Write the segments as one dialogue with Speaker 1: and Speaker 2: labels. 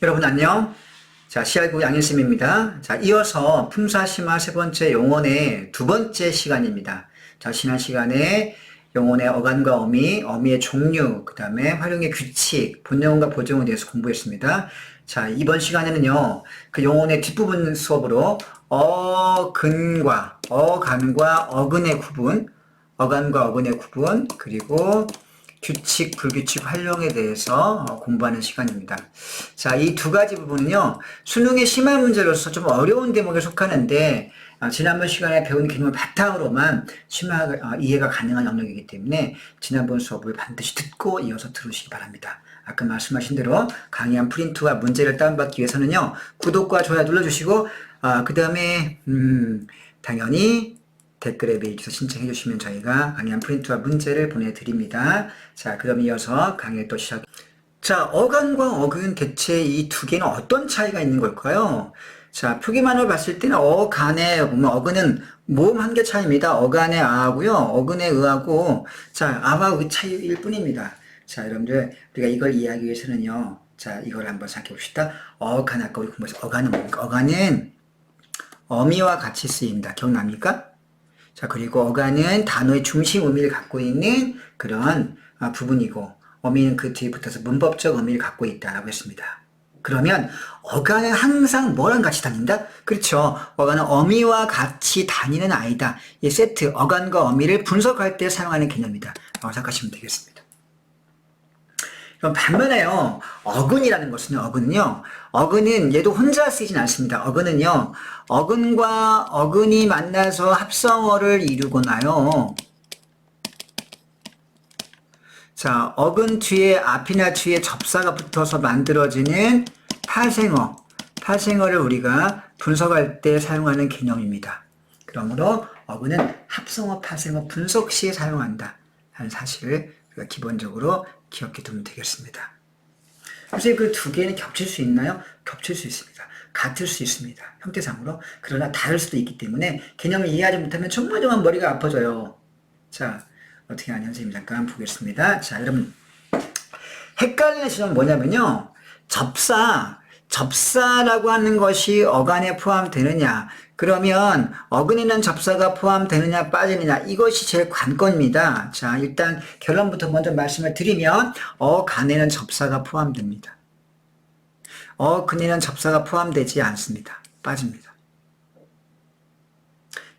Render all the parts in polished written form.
Speaker 1: 여러분 안녕. 자, 시알국 양일쌤입니다. 자, 이어서 품사심화 세 번째 용언의 두 번째 시간입니다. 자, 지난 시간에 용언의 어간과 어미, 어미의 종류, 그 다음에 활용의 규칙, 본용어과 보정어에 대해서 공부했습니다. 자, 이번 시간에는요, 그 용언의 뒷부분 수업으로 어간과 어근의 구분, 어간과 어근의 구분, 그리고 규칙, 불규칙 활용에 대해서 공부하는 시간입니다. 자, 이 두 가지 부분은요, 수능의 심화 문제로서 좀 어려운 대목에 속하는데, 지난번 시간에 배운 개념을 바탕으로만 이해가 가능한 영역이기 때문에 지난번 수업을 반드시 듣고 이어서 들으시기 바랍니다. 아까 말씀하신 대로 강의한 프린트와 문제를 다운받기 위해서는요, 구독과 좋아요 눌러주시고, 그 다음에, 당연히 댓글에 메일 주소 신청해 주시면 저희가 강의한 프린트와 문제를 보내드립니다. 자, 그럼 이어서 강의 또 시작. 자, 어간과 어근 대체 이 두 개는 어떤 차이가 있는 걸까요? 자, 표기만으로 봤을 때는 어간에 보면 어근은 모음 한 개 차이입니다. 어간의 아하고요, 어근의 의하고, 자, 아와 의 차이일 뿐입니다. 자, 여러분들 우리가 이걸 이해하기 위해서는요, 자, 이걸 한번 생각해 봅시다. 어간 아까 우리 공부해서 어간은 뭡니까? 어간은 어미와 같이 쓰입니다. 기억납니까? 자, 그리고 어간은 단어의 중심 의미를 갖고 있는 그런 부분이고, 어미는 그 뒤에 붙어서 문법적 의미를 갖고 있다라고 했습니다. 그러면 어간은 항상 뭐랑 같이 다닌다? 그렇죠. 어간은 어미와 같이 다니는 아이다. 이 세트, 어간과 어미를 분석할 때 사용하는 개념이다 라고 생각하시면 되겠습니다. 그럼 반면에요, 어근이라는 것은요, 어근은 얘도 혼자 쓰이진 않습니다. 어근은요, 어근과 어근이 만나서 합성어를 이루거나요. 자, 어근 뒤에 앞이나 뒤에 접사가 붙어서 만들어지는 파생어를 우리가 분석할 때 사용하는 개념입니다. 그러므로 어근은 합성어, 파생어 분석 시에 사용한다 하는 사실을 우리가 기본적으로 기억해 두면 되겠습니다. 선생님, 그 두 개는 겹칠 수 있나요? 겹칠 수 있습니다. 같을 수 있습니다. 형태상으로. 그러나 다를 수도 있기 때문에 개념을 이해하지 못하면 정말 머리가 아파져요. 자, 어떻게 하냐 선생님 잠깐 보겠습니다. 자, 여러분 헷갈리는 지점은 뭐냐면요, 접사라고 하는 것이 어간에 포함되느냐, 그러면 어근에는 접사가 포함되느냐 빠지느냐, 이것이 제일 관건입니다. 자, 일단 결론부터 먼저 말씀을 드리면 어간에는 접사가 포함됩니다. 어근에는 접사가 포함되지 않습니다. 빠집니다.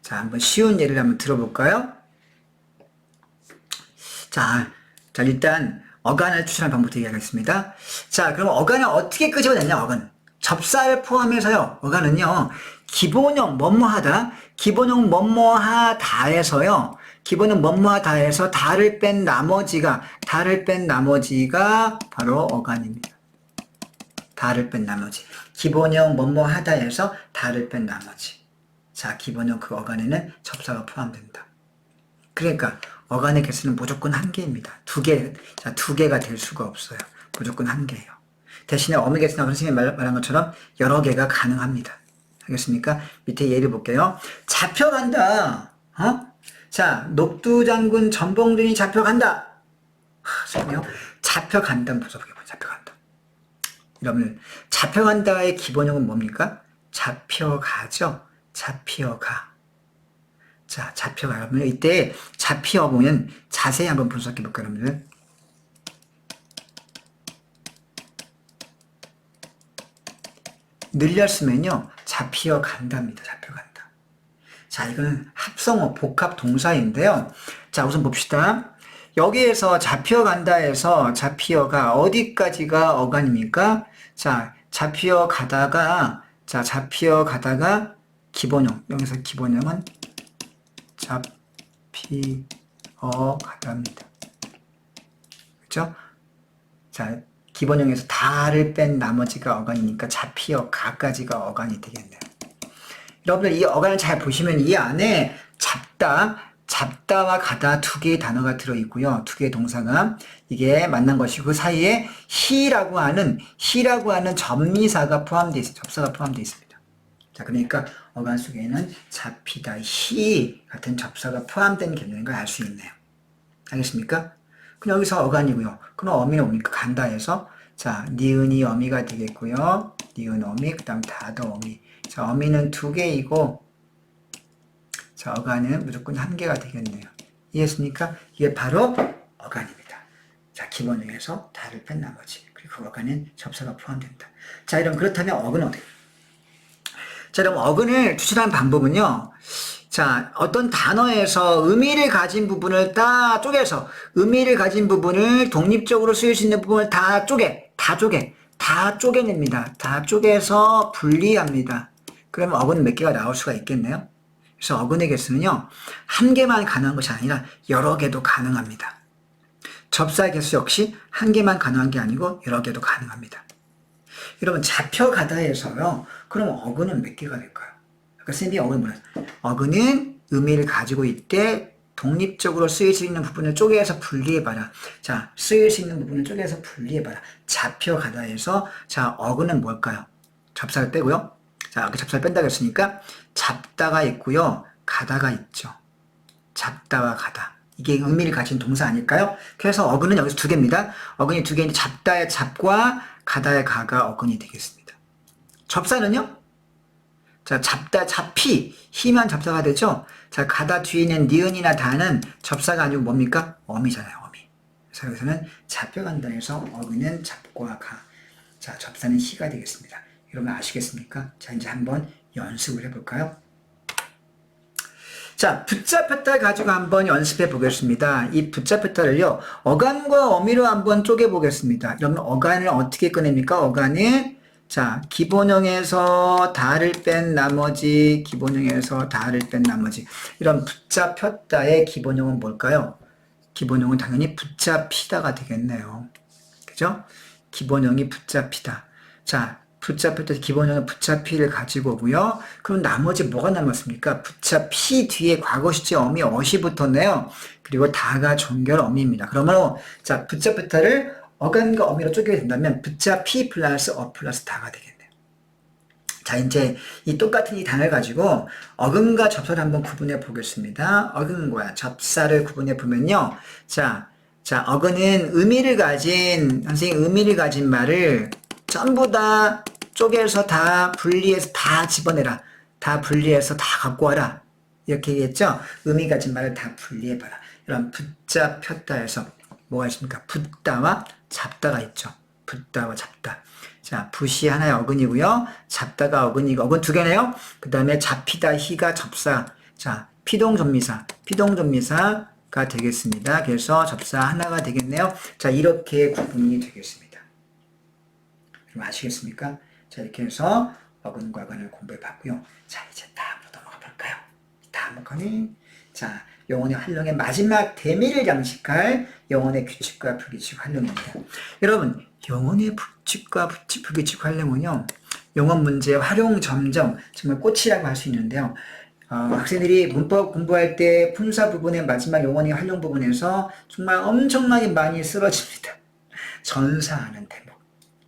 Speaker 1: 자, 한번 쉬운 예를 한번 들어볼까요? 자, 일단 어간을 추천할 방법부터 얘기하겠습니다. 자, 그럼 어간을 어떻게 끄집어냈냐, 어간. 접사를 포함해서요, 어간은요, 기본형 뭐뭐하다에서요, 기본형 뭐뭐하다에서 다를 뺀 나머지가 바로 어간입니다. 다를 뺀 나머지. 기본형 뭐뭐하다에서 다를 뺀 나머지. 자, 기본형 그 어간에는 접사가 포함됩니다. 그러니까 어간의 개수는 무조건 한 개입니다. 두 개가 될 수가 없어요. 무조건 한 개예요. 대신에 어미 개수나 선생님이 말한 것처럼 여러 개가 가능합니다. 알겠습니까? 밑에 예를 볼게요. 잡혀간다. 자, 녹두장군 전봉준이 잡혀간다. 잡혀간다는 부서보게 봐요. 잡혀간다. 여러분, 잡혀간다의 기본형은 뭡니까? 잡혀가죠. 잡혀가. 자, 잡혀가. 여러분, 이때 잡혀보면 자세히 한번 분석해 볼까요, 여러분들? 늘렸으면요, 잡혀간답니다. 잡혀간다. 자, 이거는 합성어, 복합 동사인데요. 자, 우선 봅시다. 여기에서 잡혀간다에서 잡혀가 어디까지가 어간입니까? 자, 잡혀가다가 기본형. 여기서 기본형은 잡혀가답니다. 그렇죠? 자, 기본형에서 다를 뺀 나머지가 어간이니까 잡혀가까지가 어간이 되겠네요. 여러분들 이 어간을 잘 보시면 이 안에 잡다와 가다 두 개의 단어가 들어있고요. 두 개의 동사가 이게 만난 것이고, 그 사이에 히라고 하는 접미사가 포함되어 있습니다. 접사가 포함되어 있습니다. 자, 그러니까 어간 속에는 잡히다, 히 같은 접사가 포함된 개념인 걸 알 수 있네요. 알겠습니까? 그럼 여기서 어간이고요. 그럼 어미는 뭡니까? 간다에서 자, 니은이 어미가 되겠고요. 니은 어미, 그 다음 다도 어미. 자, 어미는 2개이고, 자, 어간은 무조건 1개가 되겠네요. 이해했습니까? 이게 바로 어간입니다. 자, 기본형에서 다를 뺀 나머지. 그리고 그 어간은 접사가 포함된다. 자, 이럼 그렇다면 어근은 어떻게? 자, 그럼 어근을 추출하는 방법은요. 자, 어떤 단어에서 의미를 가진 부분을 다 쪼개서 의미를 가진 부분을 독립적으로 쓰일 수 있는 부분을 다 쪼개냅니다. 다 쪼개서 분리합니다. 그러면 어근 몇 개가 나올 수가 있겠네요. 그래서 어근의 개수는요, 1개만 가능한 것이 아니라 여러 개도 가능합니다. 접사의 개수 역시 1개만 가능한 게 아니고 여러 개도 가능합니다. 여러분, 잡혀가다에서요, 그럼 어근은 몇 개가 될까요? 아까 쌤이 어근 뭐라 했어요? 어근은 의미를 가지고 있대 독립적으로 쓰일 수 있는 부분을 쪼개서 분리해봐라. 자, 쓰일 수 있는 부분을 쪼개서 분리해봐라. 잡혀가다에서, 자, 어근은 뭘까요? 접사를 빼고요. 자, 아까 접사를 뺀다고 했으니까, 잡다가 있고요. 가다가 있죠. 잡다와 가다. 이게 의미를 가진 동사 아닐까요? 그래서 어근은 여기서 2개입니다. 어근이 2개인데, 잡다의 잡과 가다의 가가 어근이 되겠습니다. 접사는요? 자, 잡다, 잡히, 희만 접사가 되죠? 자, 가다 뒤에 있는 니은이나 다는 접사가 아니고 뭡니까? 어미잖아요, 어미. 그래서 여기서는 잡혀간다 해서 어미는 잡과 가. 자, 접사는 희가 되겠습니다. 여러분 아시겠습니까? 자, 이제 한번 연습을 해볼까요? 자, 붙잡혔다 가지고 한번 연습해 보겠습니다. 이 붙잡혔다를요, 어간과 어미로 한번 쪼개 보겠습니다. 그러면 어간을 어떻게 꺼냅니까? 어간은 자, 기본형에서 다를 뺀 나머지, 기본형에서 다를 뺀 나머지. 이런 붙잡혔다의 기본형은 뭘까요? 기본형은 당연히 붙잡히다가 되겠네요. 그죠? 기본형이 붙잡히다. 자, 붙잡혔다 기본형은 붙잡히를 가지고 오고요. 그럼 나머지 뭐가 남았습니까? 붙잡히 뒤에 과거 시제 어미 어시 붙었네요. 그리고 다가 종결 어미입니다. 그러면 자, 붙잡혔다를 어간과 어미로 쪼개게 된다면 붙잡히 플러스 어 플러스 다가 되겠네요. 자, 이제 이 똑같은 이 단어를 가지고 어근과 접사를 한번 구분해 보겠습니다. 어근과 접사를 구분해 보면요. 자, 어근은 의미를 가진, 선생님 의미를 가진 말을 전부 다 쪼개서 다 분리해서 다 집어내라. 다 분리해서 다 갖고 와라. 이렇게 얘기했죠? 의미 가진 말을 다 분리해봐라. 이런 붙잡혔다 해서 뭐가 있습니까? 붙다와 잡다가 있죠. 붙다와 잡다. 자, 붓이 하나의 어근이고요. 잡다가 어근이고, 어근 2개네요. 그 다음에 잡히다, 희가 접사. 자, 피동전미사가 되겠습니다. 그래서 접사 하나가 되겠네요. 자, 이렇게 구분이 되겠습니다. 그럼 아시겠습니까? 자, 이렇게 해서 어근과 어근을 공부해 봤고요. 자, 이제 다음으로 넘어가 볼까요? 다음 거는, 자, 영혼의 활용의 마지막 대미를 장식할 영혼의 규칙과 불규칙 활용입니다. 여러분, 영혼의 규칙과 불규칙 활용은요, 영혼 문제 활용 점정, 정말 꽃이라고 할 수 있는데요. 학생들이 문법 공부할 때 품사 부분의 마지막 영혼의 활용 부분에서 정말 엄청나게 많이 쓰러집니다. 전사하는 대목,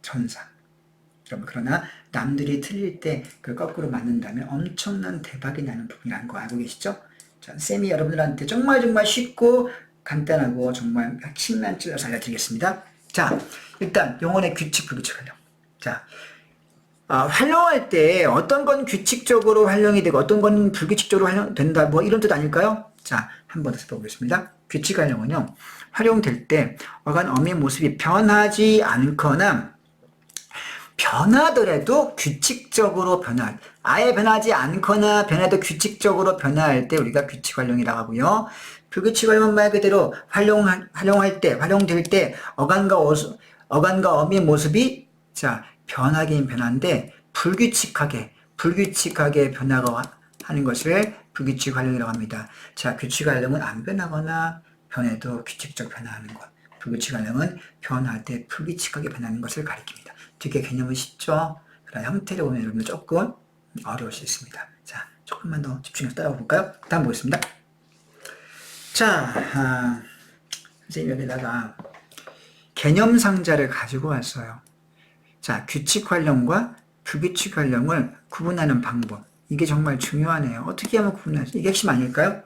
Speaker 1: 전사. 그러나 남들이 틀릴 때 그 거꾸로 맞는다면 엄청난 대박이 나는 부분이라는 거 알고 계시죠? 쌤이 여러분들한테 정말 쉽고 간단하고 정말 핵심만 찔러서 알려드리겠습니다. 자, 일단 영혼의 규칙, 불규칙 활용. 자, 활용할 때 어떤 건 규칙적으로 활용이 되고 어떤 건 불규칙적으로 활용된다. 뭐 이런 뜻 아닐까요? 자, 한번 더 살펴보겠습니다. 규칙 활용은요, 활용될 때 어간 어미의 모습이 변하지 않거나 변하더라도 규칙적으로 아예 변하지 않거나 변해도 규칙적으로 변화할 때 우리가 규칙 활용이라고 하고요. 불규칙 활용은 말 그대로 활용될 때 어간과 어미의 모습이 자, 변하긴 변한데 불규칙하게 변화가 하는 것을 불규칙 활용이라고 합니다. 자, 규칙 활용은 안 변하거나 변해도 규칙적 변화하는 것. 불규칙 활용은 변할 때 불규칙하게 변하는 것을 가리킵니다. 되게 개념은 쉽죠? 그러나 형태를 보면 여러분들 조금 어려울 수 있습니다. 자, 조금만 더 집중해서 따라가 볼까요? 다음 보겠습니다. 자, 선생님 여기다가 개념 상자를 가지고 왔어요. 자, 규칙 활용과 불규칙 활용을 구분하는 방법. 이게 정말 중요하네요. 어떻게 하면 구분할 수, 이게 핵심 아닐까요?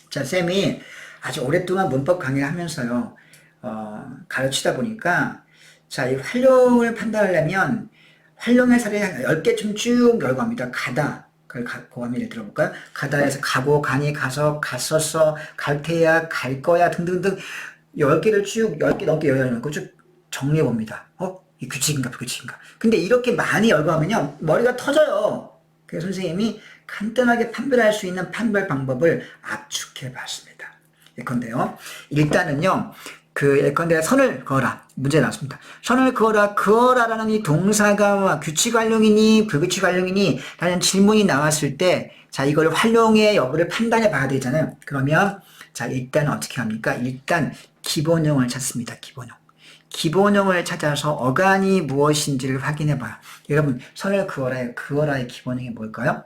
Speaker 1: 자, 쌤이 아주 오랫동안 문법 강의를 하면서요, 가르치다 보니까 자, 이 활용을 판단하려면 활용의 사례 10개쯤 쭉 열거합니다. 가다. 그걸 고함 예를 들어볼까요? 가다에서 가고, 가니, 가서, 갔었어, 갈 테야, 갈 거야 등등등 10개를 쭉 10개 넘게 열어놓고 쭉 정리해봅니다. 이 규칙인가 불규칙인가. 근데 이렇게 많이 열거하면요 머리가 터져요. 그래서 선생님이 간단하게 판별할 수 있는 판별 방법을 압축해 봤습니다. 예컨대요. 일단은요. 예컨대 선을 그어라. 문제 나왔습니다. 선을 그어라. 그어라라는 이 동사가 규칙 활용이니 불규칙 활용이니 라는 질문이 나왔을 때 자, 이걸 활용의 여부를 판단해 봐야 되잖아요. 그러면 자, 일단 어떻게 합니까? 일단 기본형을 찾습니다. 기본형을 찾아서 어간이 무엇인지를 확인해 봐요. 여러분, 선을 그어라의 기본형이 뭘까요?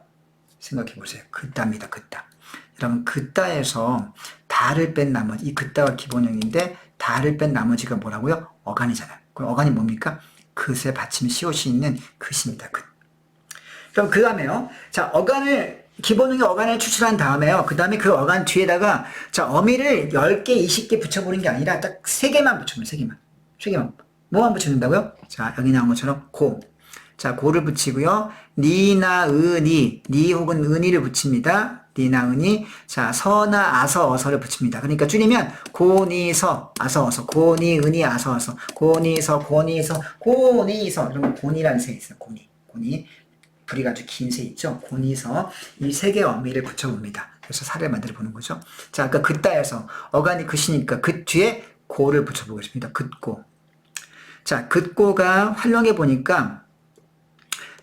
Speaker 1: 생각해 보세요. 긋다입니다. 긋다. 여러분, 긋다에서 다를 뺀 나머지, 이 긋다가 기본형인데 다를 뺀 나머지가 뭐라고요? 어간이잖아요. 그럼 어간이 뭡니까? 긋의 받침 시옷이 있는 긋입니다. 긋. 그럼 그 다음에요. 자, 기본형의 어간을 추출한 다음에요. 그 다음에 그 어간 뒤에다가 자, 어미를 10개, 20개 붙여보는 게 아니라 딱 3개만 붙여보면 3개만. 뭐만 붙여준다고요? 자, 여기 나온 것처럼 고. 자, 고를 붙이고요. 니나 은이, 니 혹은 은이를 붙입니다. 니나 은이. 자, 서나 아서 어서를 붙입니다. 그러니까 줄이면 고니서 아서 어서, 고니 은이 아서 어서, 고니서 고니서 고니서. 그러면 고니라는 새 있어요. 고니. 불이 아주 긴 새 있죠. 고니서 이 3개의 어미를 붙여봅니다. 그래서 사례를 만들어 보는 거죠. 자, 아까 긋다에서 어간이 긋이니까 그 뒤에 고를 붙여보겠습니다. 긋고. 자, 긋고가 활용해 보니까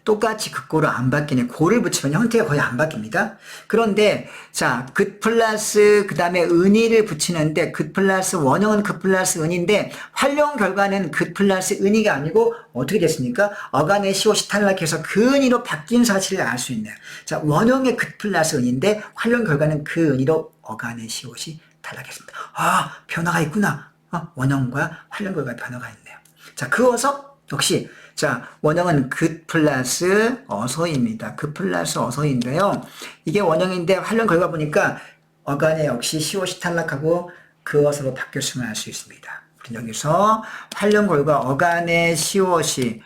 Speaker 1: 똑같이 긋고를 안 바뀌네. 고를 붙이면 형태가 거의 안 바뀝니다. 그런데 자, 긋 플러스 그 다음에 은이를 붙이는데 긋 플러스 원형은 긋 플러스 은인데 활용 결과는 긋 플러스 은이가 아니고 어떻게 됐습니까? 어간의 시옷이 탈락해서 그 은이로 바뀐 사실을 알 수 있네요. 자, 원형의 긋 플러스 은인데 활용 결과는 그 은이로 어간의 시옷이 탈락했습니다. 아, 변화가 있구나. 원형과 활용 결과 변화가 있네요. 자, 그어서 역시 자, 원형은 긋 플러스 어서입니다. 긋 플러스 어서인데요. 이게 원형인데 활용 결과 보니까 어간에 역시 시옷이 탈락하고 그어서로 바뀌었음을 알 수 있습니다. 우리 여기서 활용 결과 어간의 시옷이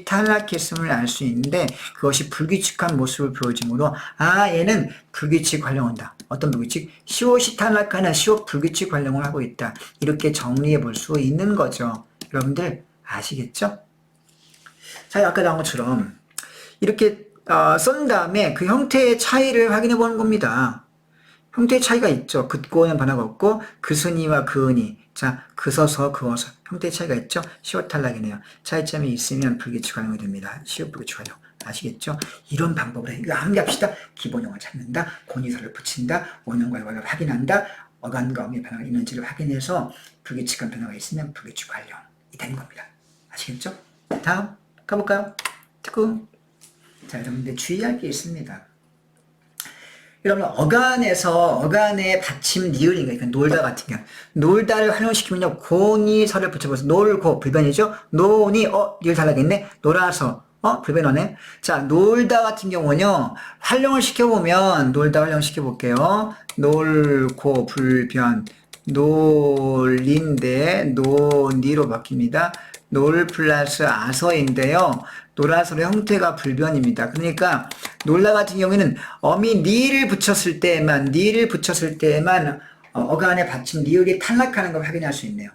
Speaker 1: 탈락했음을 알 수 있는데 그것이 불규칙한 모습을 보여주므로 얘는 불규칙 활용한다. 어떤 불규칙? 시옷이 탈락하는 시옷 불규칙 활용을 하고 있다. 이렇게 정리해 볼 수 있는 거죠. 여러분들 아시겠죠? 자, 아까 나온 것처럼 이렇게 쓴 다음에 그 형태의 차이를 확인해 보는 겁니다. 형태의 차이가 있죠. 긋고는 변화가 없고 그스니와 그은이 자, 그서서 그어서 형태의 차이가 있죠. 시옷 탈락이네요. 차이점이 있으면 불규칙 활용이 됩니다. 시옷 불규칙 활용 아시겠죠? 이런 방법으로 이거 암기합시다. 기본형을 찾는다. 고니서를 붙인다. 원형과 결과를 확인한다. 어간과 어미의 변화가 있는지를 확인해서 불규칙한 변화가 있으면 불규칙 활용이 되는 겁니다. 아시겠죠? 다음 가볼까요? 특구. 자, 여러분들 주의할 게 있습니다. 여러분 어간의 받침 니을인가 그러니까 놀다 같은 경우 놀다를 활용시키면요 고니서를 붙여봐서 놀고 불변이죠. 노니 니을 달라겠네. 놀아서 불변하네. 자, 놀다 같은 경우는요 활용을 시켜보면 놀다 활용시켜볼게요. 놀고 불변 놀린데 노니로 바뀝니다. 놀 플러스 아서인데요. 놀아서의 형태가 불변입니다. 그러니까 놀라 같은 경우에는 어미 니를 붙였을 때만 어간의 받침 니을이 탈락하는 걸 확인할 수 있네요.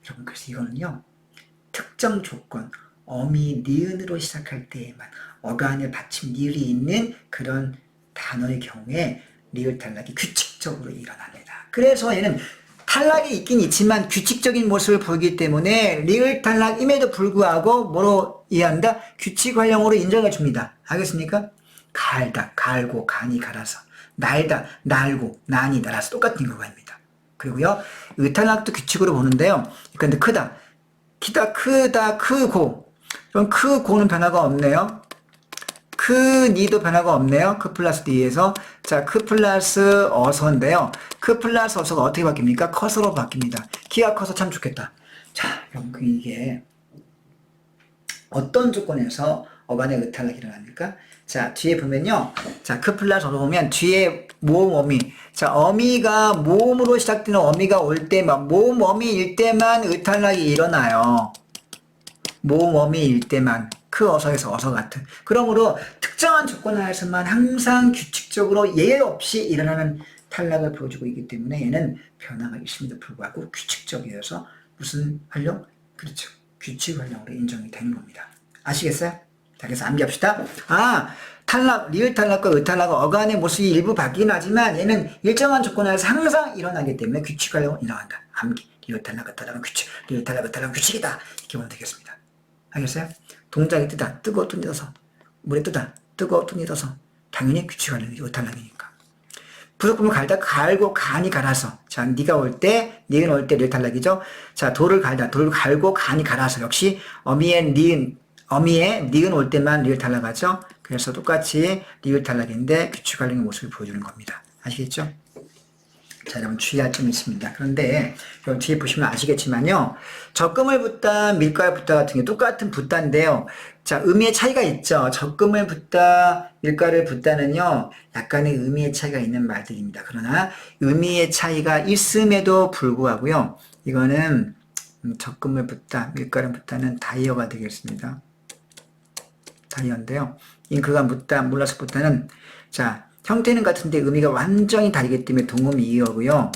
Speaker 1: 여러분 그래서 이거는요 특정 조건 어미 니은으로 시작할 때에만 어간의 받침 니을이 있는 그런 단어의 경우에 니을 탈락이 규칙적으로 일어납니다. 그래서 얘는 탈락이 있긴 있지만 규칙적인 모습을 보이기 때문에 리을 탈락임에도 불구하고 뭐로 이해한다? 규칙 활용으로 인정해 줍니다. 알겠습니까? 갈다, 갈고, 간이 갈아서. 날다, 날고, 난이 날아서 똑같은 결과입니다. 그리고요, 의탈락도 규칙으로 보는데요. 근데 크다, 크다, 크고. 그럼 크고는 변화가 없네요. 니도 변화가 없네요. 크 플러스 니에서. 자, 크 플러스 어서인데요. 크 플러스 어서가 어떻게 바뀝니까? 커서로 바뀝니다. 키가 커서 참 좋겠다. 자, 그럼 이게 어떤 조건에서 어간의 의탈락이 일어납니까? 자, 뒤에 보면요. 자, 크 플러스 어로 보면 뒤에 모음 어미. 자, 어미가 모음으로 시작되는 어미가 올 때만, 모음 어미일 때만 의탈락이 일어나요. 모음 어미일 때만. 크 어서에서 어서 같은. 그러므로 특정한 조건 하에서만 항상 규칙적으로 예외 없이 일어나는 탈락을 보여주고 있기 때문에 얘는 변화가 있음에도 불구하고 규칙적이어서 무슨 활용? 그렇죠. 규칙 활용으로 인정이 되는 겁니다. 아시겠어요? 자, 그래서 암기합시다. 탈락, 리을 탈락과 의탈락은 어간의 모습이 일부 바뀌긴 하지만 얘는 일정한 조건 하에서 항상 일어나기 때문에 규칙 활용은 일어난다. 암기. 리을 탈락, 의탈락은 규칙. 리을 탈락, 의탈락은 규칙이다. 이렇게 보면 되겠습니다. 알겠어요? 동작이 뜨다, 뜨거워 뚱이어서. 물에 뜨다, 뜨거워 뚱이어서. 당연히 규칙 활용이 의탈락이니까. 부속품을 갈다, 갈고 간이 갈아서. 자, 니가 올 때, 니은 올 때 리을 탈락이죠. 자, 돌을 갈다, 돌을 갈고 간이 갈아서. 역시 어미의 니은 올 때만 리을 탈락하죠. 그래서 똑같이 리을 탈락인데 규칙 활용의 모습을 보여주는 겁니다. 아시겠죠? 자, 여러분 주의할 점이 있습니다. 그런데 여러분 뒤에 보시면 아시겠지만요. 적금을 붓다, 밀가를 붓다 같은 게 똑같은 붓다인데요. 자, 의미의 차이가 있죠. 적금을 붓다, 밀가를 붓다는요. 약간의 의미의 차이가 있는 말들입니다. 그러나 의미의 차이가 있음에도 불구하고요. 이거는 적금을 붓다, 밀가를 붓다는 다이어가 되겠습니다. 다이어인데요. 잉크가 묻다, 몰라서 붓다는 자, 형태는 같은데 의미가 완전히 다르기 때문에 동음 이어고요.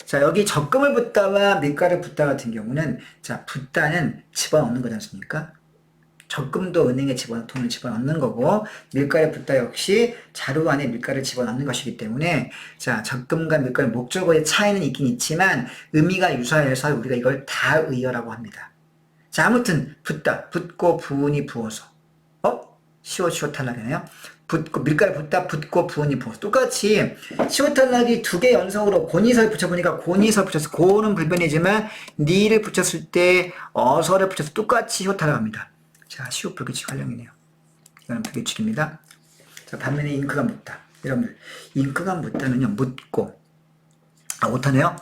Speaker 1: 자, 여기 적금을 붓다와 밀가를 붓다 같은 경우는 자, 붓다는 집어넣는 거지 않습니까? 적금도 은행에 돈을 집어넣는 거고 밀가를 붓다 역시 자루 안에 밀가를 집어넣는 것이기 때문에 자, 적금과 밀가의 목적어의 차이는 있긴 있지만 의미가 유사해서 우리가 이걸 다의어라고 합니다. 자, 아무튼 붓다, 붓고 부은이 부어서 시옷 탈락이네요. 붓고 밀가루 붓다 붓고 부은이 부어서 똑같이 시옷 탈락이 두 개 연속으로 고니서를 붙여보니까 고니서 붙여서 고는 불변이지만 니를 붙였을 때 어서를 붙여서 똑같이 시옷 탈락합니다. 자, 시옷 불규칙 활용이네요. 이거는 불규칙입니다. 자, 반면에 잉크가 묻다. 여러분들 잉크가 묻다는요 묻고 오타네요.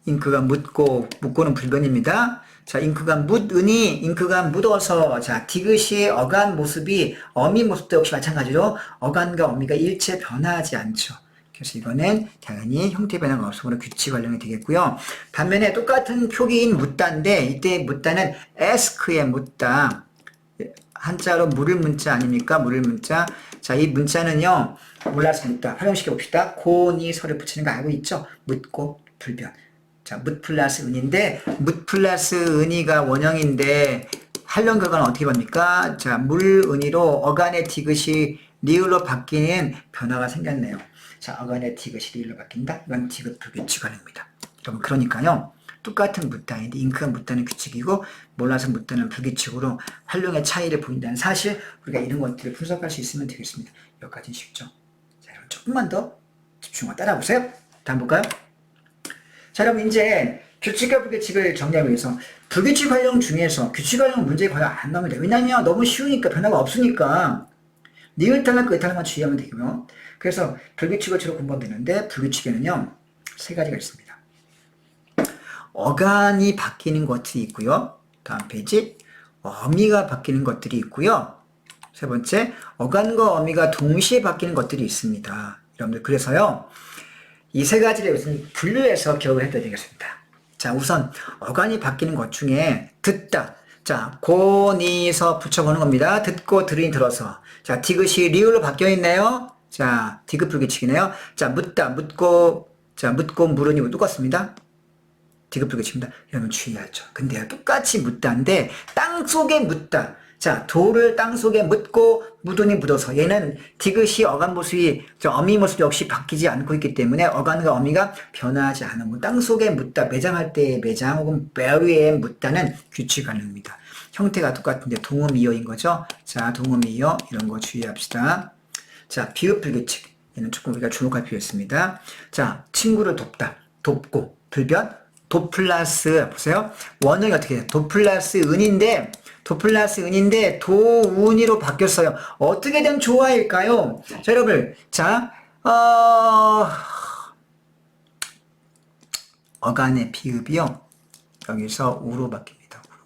Speaker 1: 잉크가 묻고는 불변입니다. 자, 잉크가 묻으니, 잉크가 묻어서, 자, 디귿이 어간 모습이, 어미 모습도 역시 마찬가지로 어간과 어미가 일체 변화하지 않죠. 그래서 이거는 당연히 형태 변화가 없으므로 규칙 활용이 되겠고요. 반면에 똑같은 표기인 묻다인데, 이때 묻다는 ask의 묻다. 한자로 물을 문자 아닙니까? 물을 문자. 자, 이 문자는요, 몰라서 묻다. 활용시켜 봅시다. 고니 서를 붙이는 거 알고 있죠? 묻고 불변. 자, 묻 플러스 은인데, 묻 플러스 은이가 원형인데, 활용 결과는 어떻게 됩니까? 자, 물 은이로 어간의 디귿이 리을로 바뀌는 변화가 생겼네요. 자, 어간의 디귿이 리을로 바뀐다? 이건 디귿 불규칙 활용입니다. 여러분, 그러니까요. 똑같은 묻다인데, 잉크가 묻다는 규칙이고, 몰라서 묻다는 불규칙으로 활용의 차이를 보인다는 사실, 우리가 이런 것들을 분석할 수 있으면 되겠습니다. 여기까지는 쉽죠? 자, 여러분, 조금만 더 집중하고 따라보세요. 다음 볼까요? 자, 여러분 이제 규칙과 불규칙을 정리하기 위해서 불규칙 활용 중에서 규칙 활용 문제에 거의 안 나옵니다. 왜냐면 너무 쉬우니까 변화가 없으니까 니을 탈락, 의 탈락만 주의하면 되고요. 그래서 불규칙을 주로 공부하면 되는데 불규칙에는요 세 가지가 있습니다. 어간이 바뀌는 것들이 있고요. 다음 페이지 어미가 바뀌는 것들이 있고요. 세 번째 어간과 어미가 동시에 바뀌는 것들이 있습니다. 여러분들 그래서요. 이 세 가지를 우선 분류해서 기억을 해둬야 되겠습니다. 자, 우선 어간이 바뀌는 것 중에 듣다. 자, 고니서 붙여보는 겁니다. 듣고 들으니 들어서. 자, 디귿이 리을로 바뀌어 있네요. 자, 디귿 불규칙이네요. 자, 묻다, 묻고, 자, 묻고 물으니 똑같습니다. 디귿 불규칙입니다. 여러분 주의하죠. 근데요, 똑같이 묻다인데 땅 속에 묻다. 자, 돌을 땅속에 묻고 묻으니 묻어서 얘는 디귿이 어간 모습이 어미 모습 역시 바뀌지 않고 있기 때문에 어간과 어미가 변화하지 않은 땅속에 묻다 매장할 때의 매장 혹은 bury에 묻다는 규칙 활용입니다. 형태가 똑같은데 동음 이어인 거죠. 자, 동음 이어 이런 거 주의합시다. 자, 비읍 불규칙 얘는 조금 우리가 주목할 필요 있습니다. 자, 친구를 돕다 돕고 불변 도 플러스 보세요. 원형이 어떻게 돼요? 도 플러스 은인데 도 플러스 은인데 도운이로 바뀌었어요. 어떻게 되면 좋아일까요? 자, 여러분, 자, 어간의 비읍이요. 여기서 우로 바뀝니다. 우로.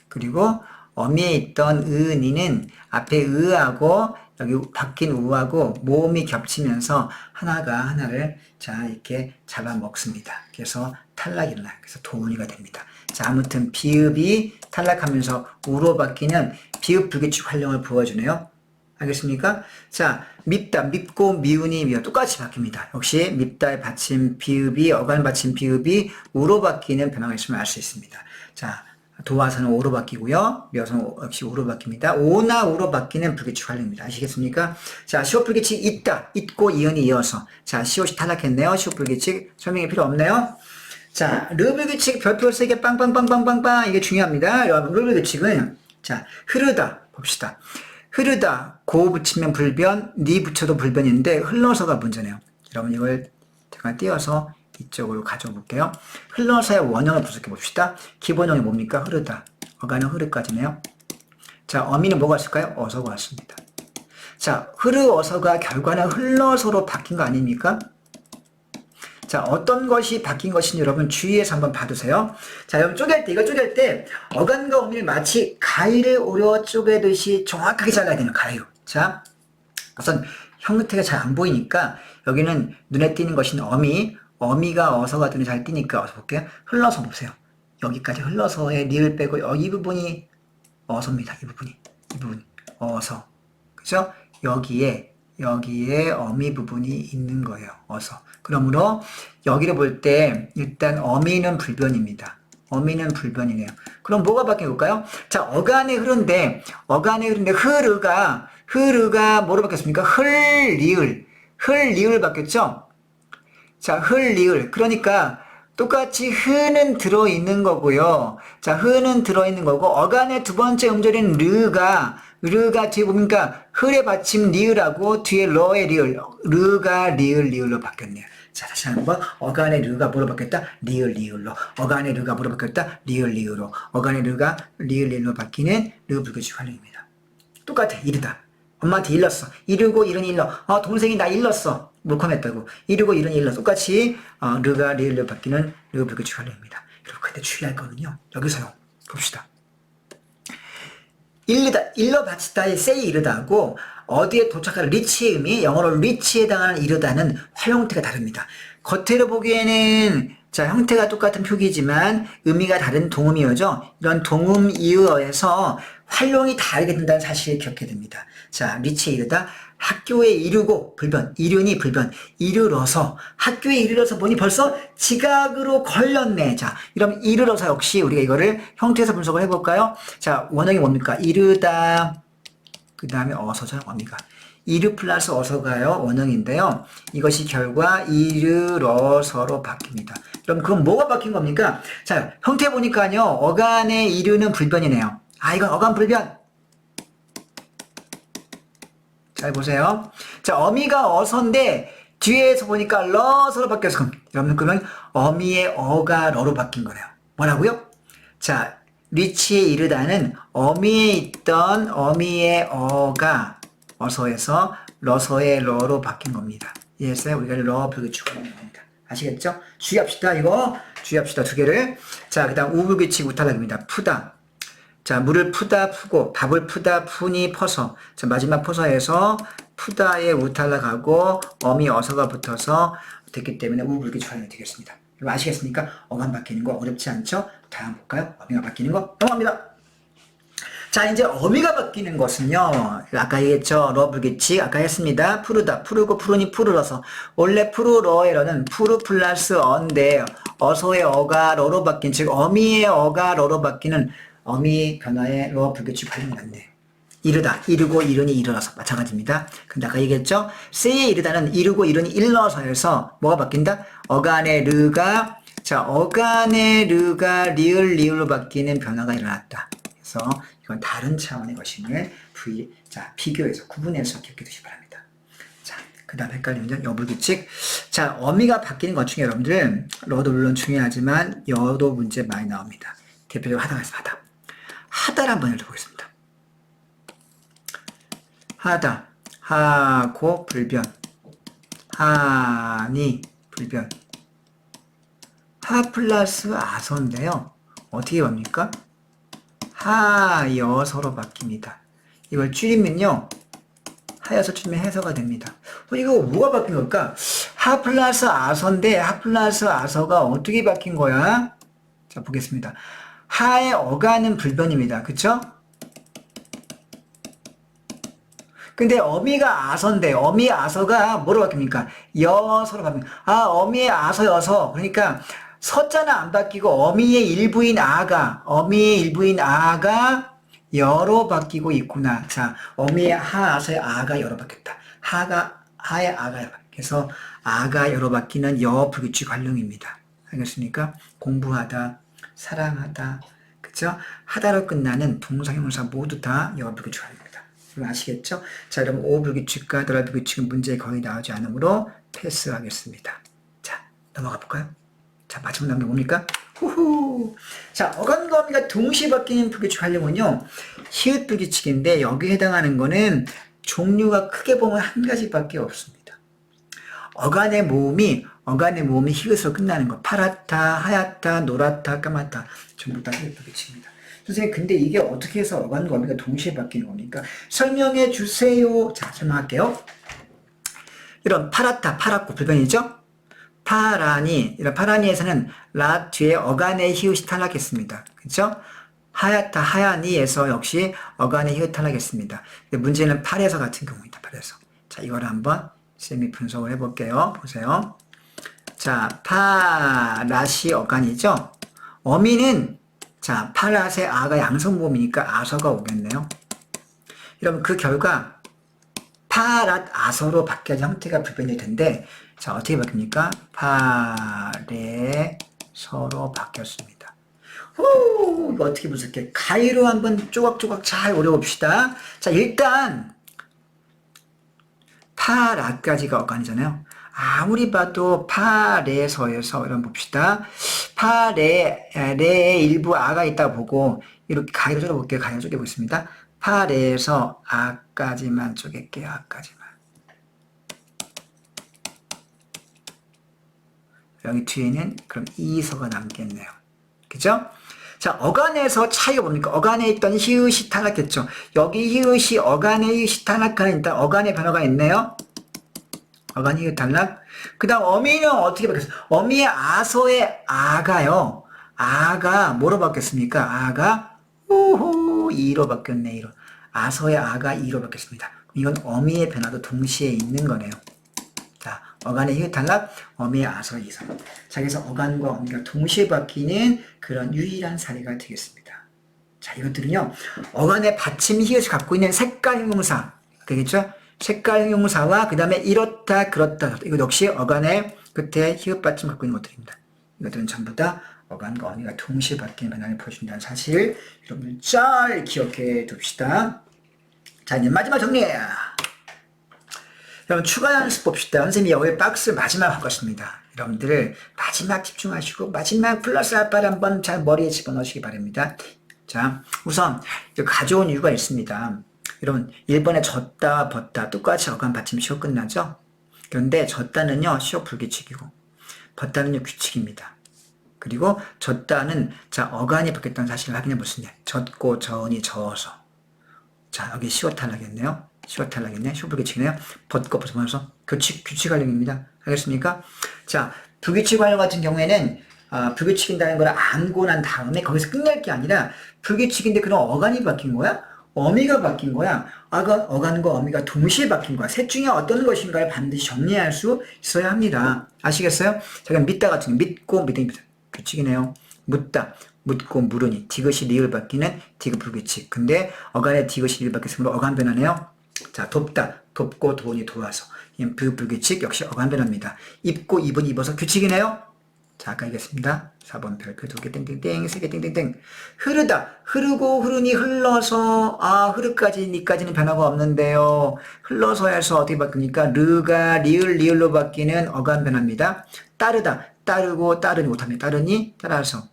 Speaker 1: 그리고 어미에 있던 은이는 앞에 으하고 여기 바뀐 우하고 모음이 겹치면서 하나가 하나를 자 이렇게 잡아먹습니다. 그래서 탈락이 일어나요. 그래서 도운이가 됩니다. 자 아무튼 비읍이 탈락하면서 우로 바뀌는 비읍 불규칙 활용을 보여주네요. 알겠습니까? 자, 밉다, 밉고 미운이 미어 똑같이 바뀝니다. 역시 밉다의 받침 비읍이 어간 받침 비읍이 우로 바뀌는 변화가 있으면 알 수 있습니다. 자, 도와서는 오로 바뀌고요. 미어서는 역시 우로 바뀝니다. 오나 우로 바뀌는 불규칙 활용입니다. 아시겠습니까? 자, 시옷 불규칙 있다, 있고 이은이 이어서. 자, 시옷이 탈락했네요. 시옷 불규칙 설명이 필요 없네요. 자, 르 불규칙 별표 3개 빵빵빵빵빵빵 이게 중요합니다. 르 불규칙은 자, 흐르다 봅시다. 흐르다 고 붙이면 불변, 니 붙여도 불변인데 흘러서가 문제네요. 여러분 이걸 제가 띄어서 이쪽으로 가져볼게요. 흘러서의 원형을 분석해 봅시다. 기본형이 뭡니까? 흐르다. 어간은 흐르까지네요. 자, 어미는 뭐가 있을까요? 어서가 왔습니다. 자, 흐르어서가 결과는 흘러서로 바뀐 거 아닙니까? 자, 어떤 것이 바뀐 것인지 여러분 주의해서 한번 봐두세요. 자, 여러분 이거 쪼갤 때 어간과 어미를 마치 가위를 오려 쪼개듯이 정확하게 잘라야 되는 가위로. 자, 우선 형태가 잘 안 보이니까 여기는 눈에 띄는 것인 어미가 어서가 눈에 잘 띄니까 어서 볼게요. 흘러서 보세요. 여기까지 흘러서의 리을 빼고 이 부분이 어서입니다. 이 부분 어서. 그죠? 여기에 어미 부분이 있는 거예요. 어서. 그러므로 여기를 볼 때 일단 어미는 불변입니다. 어미는 불변이네요. 그럼 뭐가 바뀐 걸까요? 자, 어간의 흐른데 흐르가 뭐로 바뀌었습니까? 흘리을 바뀌었죠? 자, 흘리을. 그러니까 똑같이 흐는 들어있는 거고요. 자, 흐는 들어있는 거고 어간의 두 번째 음절인 르가 뒤에 보니까 흐의 받침 리을하고 뒤에 러의 리을 르가 리을로 바뀌었네요. 자, 다시 한번 어간의 르가 뭐로 바뀌었다? 리을로. 어간의 르가 뭐로 바뀌었다? 리을로. 어간의 르가 리을로 바뀌는 르 불규칙 활용입니다. 똑같아. 이르다. 엄마한테 일렀어. 이르고 이른이 일러. 동생이 나 일렀어. 물컹했다고. 이르고 이른이 일러. 똑같이 르가 리을로 바뀌는 르 불규칙 활용입니다. 여러분 그때 주의할 거는요. 여기서요. 봅시다. 일러 바치다의 세이 이르다하고 어디에 도착할 리치의 의미, 영어로 리치에 해당하는 이르다는 활용태가 다릅니다. 겉으로 보기에는 자 형태가 똑같은 표기지만 의미가 다른 동음이어죠. 이런 동음 이어에서 활용이 다르게 된다는 사실을 기억해야 됩니다. 자, 리치에 이르다 학교에 이르고 불변, 이륜이 불변, 이르러서 학교에 이르러서 보니 벌써 지각으로 걸렸네. 자, 이러면 이르러서 역시 우리가 이거를 형태에서 분석을 해볼까요? 자, 원형이 뭡니까? 이르다 그 다음에 어서죠. 어미가 이르 플러스 어서가요 원형인데요. 이것이 결과 이르러서로 바뀝니다. 그럼 그건 뭐가 바뀐 겁니까? 자, 형태 보니까요. 어간의 이르는 불변이네요. 이건 어간 불변. 잘 보세요. 자, 어미가 어서인데 뒤에서 보니까 러서로 바뀌었어. 여러분 그러면 어미의 어가 러로 바뀐 거네요. 뭐라고요? 자, 리치에 이르다는 어미에 있던 어미의 어가 어서에서 러서의 러로 바뀐 겁니다. 이해했어요? 우리가 러 불규칙 하는 겁니다. 아시겠죠? 주의합시다. 이거 주의합시다. 두 개를. 자, 그 다음 우불규칙 우탈락입니다. 푸다. 자, 물을 푸다 푸고 밥을 푸다 푸니 퍼서. 자, 마지막 퍼서에서 푸다에 우탈락하고 어미 어서가 붙어서 됐기 때문에 우불규칙 활용이 되겠습니다. 여러분 아시겠습니까? 어감 바뀌는 거 어렵지 않죠? 다음 볼까요? 어미가 바뀌는 거 넘어갑니다. 자, 이제 어미가 바뀌는 것은요. 아까 얘기했죠. 러 불규칙 아까 했습니다. 푸르다, 푸르고 푸르니 푸르러서. 원래 푸르러의 러는 푸르 플러스 어인데 어서의 어가 러로 바뀐 즉 어미의 어가 러로 바뀌는 어미 변화의 러 불규칙 활용이 났네. 이르다, 이르고 이른이 이르러서 마찬가지입니다. 근데 아까 얘기했죠. 세에 이르다는 이르고 이른이 일러서에서 뭐가 바뀐다? 어간의 르가 어간의 르가 리을로 바뀌는 변화가 일어났다. 그래서 이건 다른 차원의 것임을 비교해서 구분해서 기억해 두시기 바랍니다. 자, 그 다음 헷갈리면 여불규칙. 자, 어미가 바뀌는 것 중에 여러분들 러도 물론 중요하지만 여도 문제 많이 나옵니다. 대표적으로 하다가 있습니다. 하다를 한번 읽어보겠습니다. 하다, 하고 불변, 하니 불변. 하 플러스 아서인데요. 어떻게 봅니까? 하여서로 바뀝니다. 이걸 줄이면요. 하여서 줄이면 해서가 됩니다. 이거 뭐가 바뀐 걸까? 하 플러스 아서인데 하 플러스 아서가 어떻게 바뀐 거야? 자, 보겠습니다. 하의 어간은 불변입니다. 그쵸? 근데 어미가 아서인데 어미 아서가 뭐로 바뀝니까? 여서로 바뀝니다. 아, 어미의 아서여서. 그러니까 서자는 안 바뀌고 어미의 일부인 아가 여로 바뀌고 있구나. 자, 어미의 하, 아서의 아가 여로 바뀌었다. 하의 아가 여로 바뀌었다. 그래서 아가 여로 바뀌는 여 불규칙 활용입니다. 알겠습니까? 공부하다, 사랑하다, 그쵸? 하다로 끝나는 동사형용사 모두 다 여 불규칙 활용입니다. 아시겠죠? 자, 여러분, 오 불규칙과 덜 불규칙은 문제에 거의 나오지 않으므로 패스하겠습니다. 자, 넘어가 볼까요? 자, 마지막 남은 게 뭡니까? 후후. 자, 어간과 어미가 동시에 바뀌는 불규칙 활용은요, 히읗 불규칙인데, 여기에 해당하는 거는 종류가 크게 보면 한 가지밖에 없습니다. 어간의 모음이 히읗으로 끝나는 거. 파랗다, 하얗다, 노랗다, 까맣다. 전부 다 히읗 불규칙입니다. 선생님, 근데 이게 어떻게 해서 어간과 어미가 동시에 바뀌는 겁니까? 설명해 주세요. 자, 설명할게요. 이런 파랗다, 파랗고 불변이죠? 이런 파라니에서는 라 뒤에 어간의 히읗이 탈락했습니다. 그렇죠? 하얗다, 하야니에서 역시 어간의 히읗 탈락했습니다. 문제는 팔에서 같은 경우입니다. 팔에서. 자, 이거를 한번 쌤이 분석을 해볼게요. 보세요. 자, 파라시 어간이죠? 어미는 자, 파라의 아가 양성모음이니까 아서가 오겠네요. 여러분, 그 결과 파랏 아서로 바뀌어야 형태가 불변일 텐데, 자, 어떻게 바뀝니까? 파레서로 바뀌었습니다. 이거 어떻게 분석해? 가위로 한번 조각조각 잘 오려봅시다. 자, 일단 파라까지가 어간이잖아요. 아무리 봐도 파레서에서 여러분 봅시다. 파레의 일부 아가 있다 보고 이렇게 가위로 쪼개볼게요. 가위로 쪼개보겠습니다. 파레에서 아까지만 쪼갤게요. 아까지만. 여기 뒤에는 그럼 이서가 남겠네요. 그죠? 자, 어간에서 차이가 뭡니까? 어간에 있던 히읗이 탈락했죠. 여기 히읗이 어간의 히읗이 탈락하는 일단 어간의 변화가 있네요. 어간 히읗 탈락. 그 다음 어미는 어떻게 바뀌었어요? 어미의 아서의 아가요. 아가 뭐로 바뀌었습니까? 아가 이로 바뀌었네. 이로. 아서의 아가 이로 바뀌었습니다. 이건 어미의 변화도 동시에 있는 거네요. 자, 어간의 히읗 탈락, 어미의 아서 이서. 자, 그래서 어간과 어미가 동시에 바뀌는 그런 유일한 사례가 되겠습니다. 자, 이것들은요, 어간의 받침 히읗을 갖고 있는 색깔 형용사. 되겠죠? 색깔 형용사와 그 다음에 이렇다, 그렇다. 이것 역시 어간의 끝에 히읗 받침 갖고 있는 것들입니다. 이것들은 전부 다 어간과 어미가 동시에 바뀌는 변화를 보여준다는 사실, 여러분들 잘 기억해 둡시다. 자, 이제 마지막 정리해요. 여러분 추가 연습 봅시다. 선생님이 여기 박스 마지막 할 것입니다. 여러분들 마지막 집중하시고 마지막 플러스 알파를 한번 잘 머리에 집어넣으시기 바랍니다. 자, 우선 가져온 이유가 있습니다. 여러분 1번에 졌다, 벗다 똑같이 어간 받침 시효 끝나죠? 그런데 졌다는요 시효 불규칙이고 벗다는요 규칙입니다. 그리고 졌다는 자 어간이 바뀌었다는 사실을 확인해 보시냐. 졌고 저은이 저어서 자 여기 시효 탈락이었네요. 시효 탈락이네. 시효 불규칙이네요. 벗고 벗으면서 규칙 활용입니다. 알겠습니까? 자, 불규칙 활용 같은 경우에는 불규칙인다는 걸 안고 난 다음에 거기서 끝낼 게 아니라 불규칙인데 그럼 어간이 바뀐 거야? 어미가 바뀐 거야? 어간과 어미가 동시에 바뀐 거야? 셋 중에 어떤 것인가를 반드시 정리할 수 있어야 합니다. 아시겠어요? 자, 그럼 믿다 같은 거 믿고 믿음이 규칙이네요. 묻다. 묻고 물으니 디귿이 리을 바뀌는 디귿 불규칙. 근데 어간의 디귿이 리을 바뀌었으므로 어간 변화네요. 자, 돕다. 돕고 도우니 도와서. 불규칙 역시 어간 변화입니다. 입고 입은 입어서 규칙이네요. 자, 아까 얘기했습니다. 4번 별표 2개 땡땡땡 3개 땡땡땡. 흐르다. 흐르고 흐르니 흘러서 흐르까지 니까지는 변화가 없는데요. 흘러서에서 어떻게 바뀝니까? 르가 리을로 바뀌는 어간 변화입니다. 따르다. 따르고 따르니 못합니다. 따르니 따라서.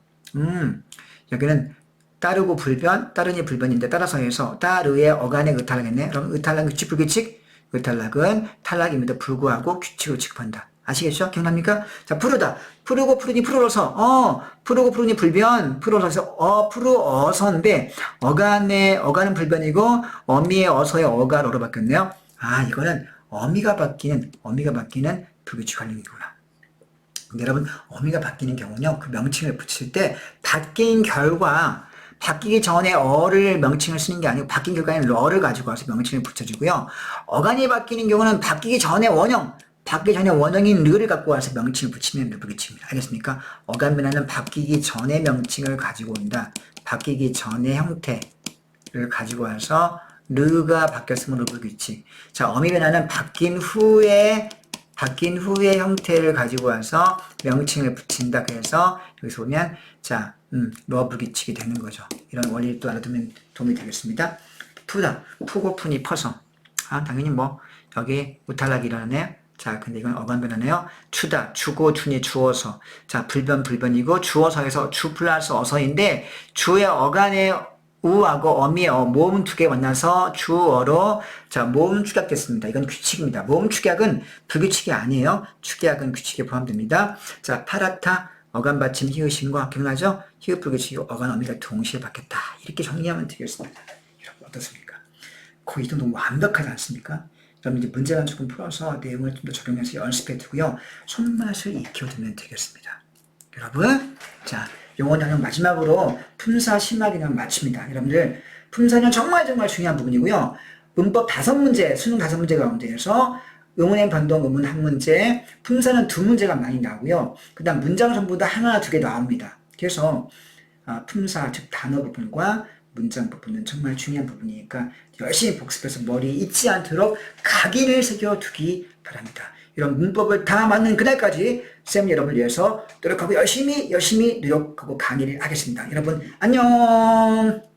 Speaker 1: 여기는 따르고 불변, 따르니 불변인데 따라서에서 따르의 어간의 의탈락이네. 그럼 의탈락 규칙 불규칙? 의탈락은 탈락임에도 불구하고 규칙을 취급한다. 아시겠죠? 기억납니까? 자, 푸르다. 푸르고 푸르니 푸르러서. 푸르고 푸르니 불변. 푸르러서 푸르어서인데 어간은 불변이고 어미의 어서의 어가 어로 바뀌었네요. 아, 이거는 어미가 바뀌는 불규칙 활용이구나. 근데 여러분, 어미가 바뀌는 경우는요, 그 명칭을 붙일 때 바뀐 결과, 바뀌기 전에 어를 명칭을 쓰는 게 아니고 바뀐 결과에는 러를 가지고 와서 명칭을 붙여주고요. 어간이 바뀌는 경우는 바뀌기 전에 원형인 르를 갖고 와서 명칭을 붙이면 르 불규칙입니다. 알겠습니까? 어간 변화는 바뀌기 전에 명칭을 가지고 온다. 바뀌기 전의 형태를 가지고 와서 르가 바뀌었으면 르 불규칙. 자, 어미 변화는 바뀐 후에 형태를 가지고 와서 명칭을 붙인다. 그래서 여기서 보면 자, 러 불규칙이 되는 거죠. 이런 원리를 또 알아두면 도움이 되겠습니다. 푸다, 푸고 푸니 퍼서. 당연히 뭐 여기 우탈락이 일어나네요. 자, 근데 이건 어간 변화네요. 추다, 주고 주니 주어서. 자, 불변이고 주어서에서 주 플러스 어서인데 주의 어간의 우하고 어미의 모음 축약이 만나서 주어로 자 모음 축약됐습니다. 이건 규칙입니다. 모음 축약은 불규칙이 아니에요. 축약은 규칙에 포함됩니다. 자, 파랗다 어간 받침 히읗인과 기억나죠? 히읗 불규칙이고 어간 어미가 동시에 바뀌었다. 이렇게 정리하면 되겠습니다. 여러분 어떻습니까? 거의 너무 완벽하지 않습니까? 그럼 이제 문제만 조금 풀어서 내용을 좀 더 적용해서 연습해 두고요. 손맛을 익혀두면 되겠습니다. 여러분, 자, 용어 활용 마지막으로 품사 심화기능 마칩니다. 여러분들, 품사는 정말 중요한 부분이고요. 문법 5문제, 수능 5문제 가운데에서 의문의 변동, 의문 1문제, 품사는 2문제가 많이 나오고요. 그 다음 문장 전부 다 하나, 2개 나옵니다. 그래서 품사, 즉 단어 부분과 문장 부분은 정말 중요한 부분이니까 열심히 복습해서 머리에 잊지 않도록 각인을 새겨두기 바랍니다. 이런 문법을 다 맞는 그날까지 쌤 여러분을 위해서 노력하고 열심히 노력하고 강의를 하겠습니다. 여러분 안녕.